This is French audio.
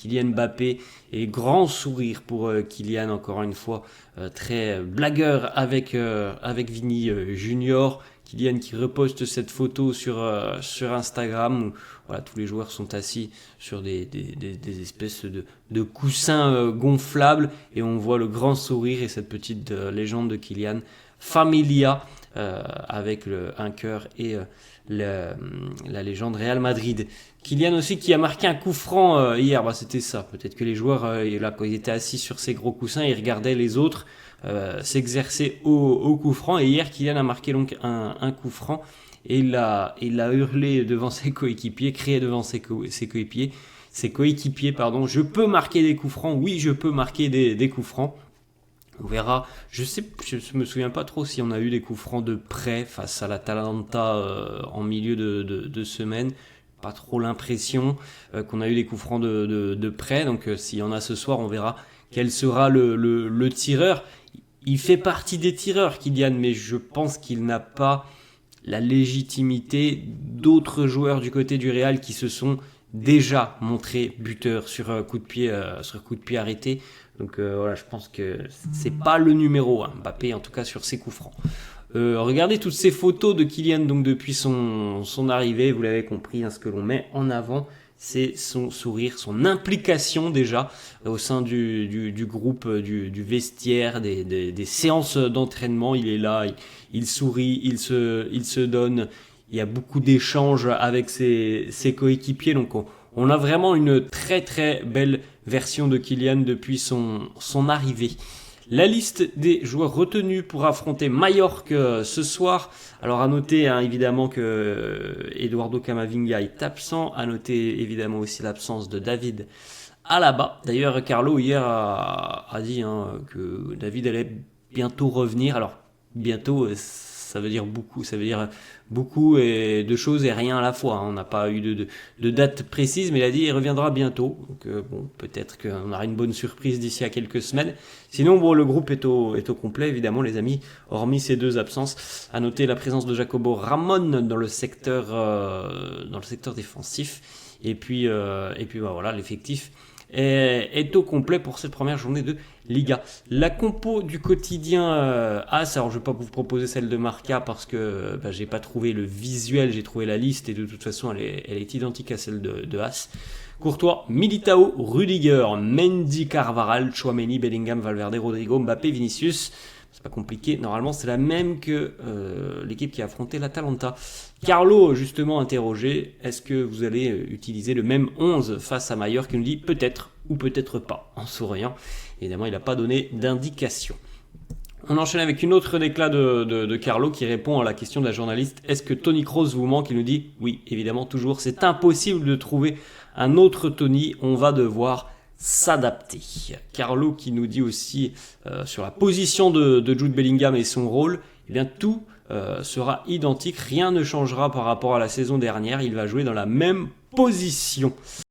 Kylian Mbappé et grand sourire pour Kylian, encore une fois, très blagueur avec Vini Junior. Kylian qui reposte cette photo sur Instagram où voilà, tous les joueurs sont assis sur des espèces de coussins gonflables et on voit le grand sourire et cette petite légende de Kylian, Familia, avec un cœur et la légende Real Madrid. Kylian aussi qui a marqué un coup franc hier, c'était ça. Peut-être que les joueurs, là, quand ils étaient assis sur ces gros coussins, ils regardaient les autres s'exercer au coup franc. Et hier, Kylian a marqué donc un coup franc et il a hurlé devant ses coéquipiers, crié devant ses coéquipiers. Je peux marquer des coups francs, oui, je peux marquer des coups francs. On verra. Je me souviens pas trop si on a eu des coups francs de près face à l'Atalanta en milieu de semaine. Pas trop l'impression qu'on a eu des coups francs de près. Donc s'il y en a ce soir, on verra quel sera le tireur. Il fait partie des tireurs, Kylian, mais je pense qu'il n'a pas la légitimité d'autres joueurs du côté du Real qui se sont déjà montrés buteurs sur coup de pied arrêté. Donc voilà, je pense que c'est pas le numéro 1, Mbappé en tout cas sur ses coups francs. Regardez toutes ces photos de Kylian donc depuis son arrivée, vous l'avez compris, ce que l'on met en avant, c'est son sourire, son implication déjà au sein du groupe, du vestiaire, des séances d'entraînement. Il est là, il sourit, il se donne. Il y a beaucoup d'échanges avec ses coéquipiers, donc on a vraiment une très très belle version de Kylian depuis son arrivée. La liste des joueurs retenus pour affronter Majorque ce soir. Alors à noter évidemment que Eduardo Camavinga est absent. À noter évidemment aussi l'absence de David Alaba. D'ailleurs Carlo hier a dit que David allait bientôt revenir. Alors bientôt ça veut dire beaucoup et de choses et rien à la fois. On n'a pas eu de date précise, mais il a dit qu'il reviendra bientôt. Donc peut-être qu'on aura une bonne surprise d'ici à quelques semaines. Sinon, le groupe est au complet, évidemment, les amis, hormis ces deux absences. À noter la présence de Jacobo Ramon dans le secteur défensif. Et puis voilà, l'effectif est au complet pour cette première journée de Liga. La compo du quotidien AS, alors je ne vais pas vous proposer celle de Marca parce que j'ai pas trouvé le visuel, j'ai trouvé la liste et de toute façon elle est identique à celle de AS. Courtois, Militao, Rudiger, Mendy, Carvajal, Tchouaméni, Bellingham, Valverde, Rodrigo, Mbappé, Vinicius. C'est pas compliqué, normalement c'est la même que l'équipe qui a affronté l'Atalanta. Carlo, justement interrogé, est-ce que vous allez utiliser le même 11 face à Majorque? Il nous dit peut-être ou peut-être pas, en souriant. Évidemment, il n'a pas donné d'indication. On enchaîne avec une autre déclat de Carlo qui répond à la question de la journaliste. Est-ce que Toni Kroos vous manque? Il nous dit oui, évidemment, toujours. C'est impossible de trouver un autre Toni. On va devoir s'adapter. Carlo qui nous dit aussi sur la position de Jude Bellingham et son rôle, eh bien tout sera identique, rien ne changera par rapport à la saison dernière, il va jouer dans la même position.